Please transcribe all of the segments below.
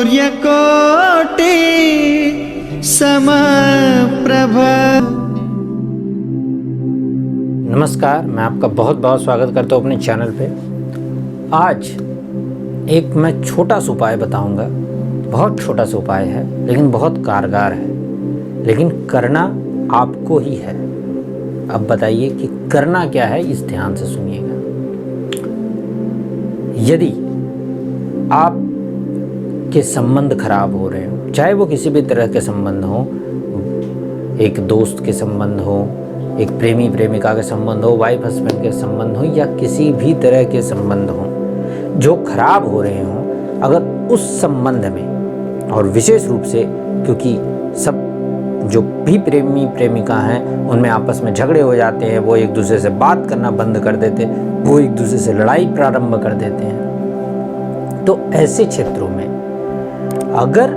सूर्यकोटि समप्रभ। नमस्कार, मैं आपका बहुत बहुत स्वागत करता हूँ अपने चैनल पे। आज एक मैं छोटा सा उपाय बताऊंगा। बहुत छोटा सा उपाय है लेकिन बहुत कारगर है, लेकिन करना आपको ही है। अब बताइए कि करना क्या है, इस ध्यान से सुनिएगा। यदि आप के संबंध खराब हो रहे हो, चाहे वो किसी भी तरह के संबंध हो, एक दोस्त के संबंध हो, एक प्रेमी प्रेमिका के संबंध हो, वाइफ हस्बैंड के संबंध हो, या किसी भी तरह के संबंध हो जो खराब हो रहे हो, अगर उस संबंध में, और विशेष रूप से क्योंकि सब जो भी प्रेमी प्रेमिका हैं उनमें आपस में झगड़े हो जाते हैं, वो एक दूसरे से बात करना बंद कर देते, वो एक दूसरे से लड़ाई प्रारंभ कर देते हैं, तो ऐसे क्षेत्रों में अगर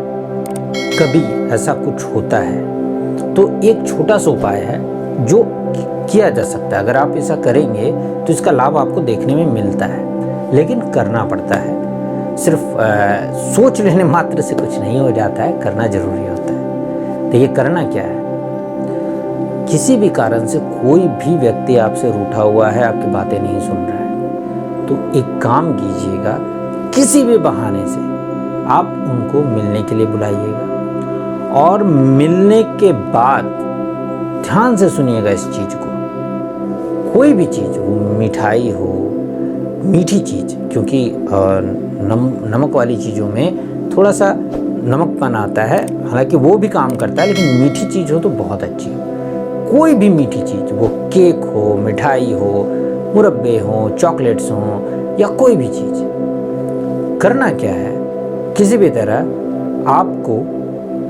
कभी ऐसा कुछ होता है तो एक छोटा सा उपाय है जो किया जा सकता है। अगर आप ऐसा करेंगे तो इसका लाभ आपको देखने में मिलता है, लेकिन करना पड़ता है। सिर्फ सोच लेने मात्र से कुछ नहीं हो जाता है, करना जरूरी होता है। तो ये करना क्या है? किसी भी कारण से कोई भी व्यक्ति आपसे रूठा हुआ है, आपकी बातें नहीं सुन रहा है, तो एक काम कीजिएगा, किसी भी बहाने से आप उनको मिलने के लिए बुलाइएगा, और मिलने के बाद ध्यान से सुनिएगा इस चीज़ को। कोई भी चीज़, वो मिठाई हो, मीठी चीज़, क्योंकि नमक वाली चीज़ों में थोड़ा सा नमकपन आता है, हालांकि वो भी काम करता है, लेकिन मीठी चीज़ हो तो बहुत अच्छी हो। कोई भी मीठी चीज़, वो केक हो, मिठाई हो, मुरब्बे हो, चॉकलेट्स हो, या कोई भी चीज़, करना क्या है? किसी भी तरह आपको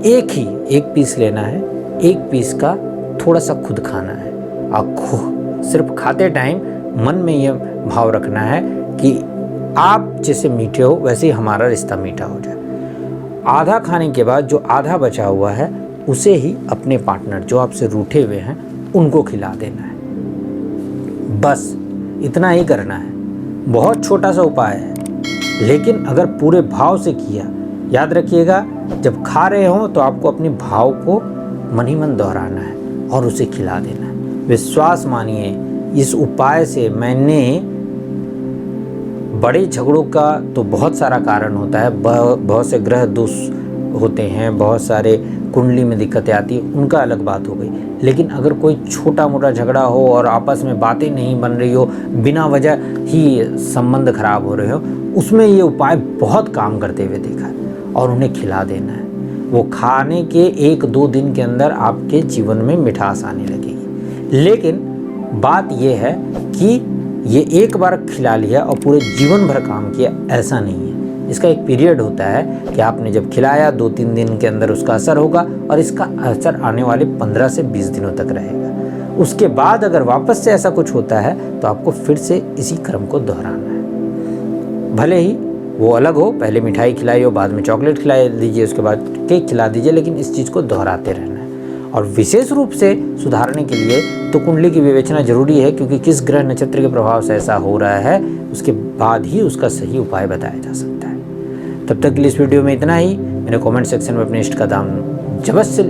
एक पीस लेना है, एक पीस का थोड़ा सा खुद खाना है। आप सिर्फ खाते टाइम मन में ये भाव रखना है कि आप जैसे मीठे हो वैसे ही हमारा रिश्ता मीठा हो जाए। आधा खाने के बाद जो आधा बचा हुआ है उसे ही अपने पार्टनर जो आपसे रूठे हुए हैं उनको खिला देना है। बस इतना ही करना है। बहुत छोटा सा उपाय है, लेकिन अगर पूरे भाव से किया, याद रखिएगा, जब खा रहे हो तो आपको अपने भाव को मन ही मन दोहराना है और उसे खिला देना है। विश्वास मानिए, इस उपाय से मैंने बड़े झगड़ों का तो बहुत सारा कारण होता है, बहुत से ग्रह दोष होते हैं, बहुत सारे कुंडली में दिक्कतें आती है, उनका अलग बात हो गई। लेकिन अगर कोई छोटा मोटा झगड़ा हो और आपस में बातें नहीं बन रही हो, बिना वजह ही संबंध खराब हो रहे हो, उसमें ये उपाय बहुत काम करते हुए देखा है। और उन्हें खिला देना है। वो खाने के 1-2 दिन के अंदर आपके जीवन में मिठास आने लगेगी। लेकिन बात ये है कि ये एक बार खिला लिया और पूरे जीवन भर काम किया, ऐसा नहीं है। इसका एक पीरियड होता है कि आपने जब खिलाया 2-3 दिन के अंदर उसका असर होगा, और इसका असर आने वाले 15 से 20 दिनों तक रहेगा। उसके बाद अगर वापस से ऐसा कुछ होता है तो आपको फिर से इसी क्रम को दोहराना है। भले ही वो अलग हो, पहले मिठाई खिलाई हो, बाद में चॉकलेट खिला दीजिए, उसके बाद केक खिला दीजिए, लेकिन इस चीज़ को दोहराते रहना है। और विशेष रूप से सुधारने के लिए तो कुंडली की विवेचना जरूरी है, क्योंकि किस ग्रह नक्षत्र के प्रभाव से ऐसा हो रहा है, उसके बाद ही उसका सही उपाय बताया जा सकता है। तब तक के लिए इस वीडियो में इतना ही। मेरे कमेंट सेक्शन में अपने इष्ट का नाम जबरदस्त से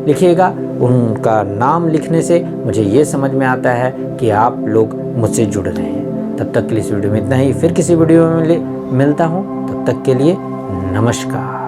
लिखिएगा। उनका नाम लिखने से मुझे ये समझ में आता है कि आप लोग मुझसे जुड़ रहे हैं। तब तक के लिए इस वीडियो में इतना ही। फिर किसी वीडियो में मिलता हूँ, तब तक के लिए नमस्कार।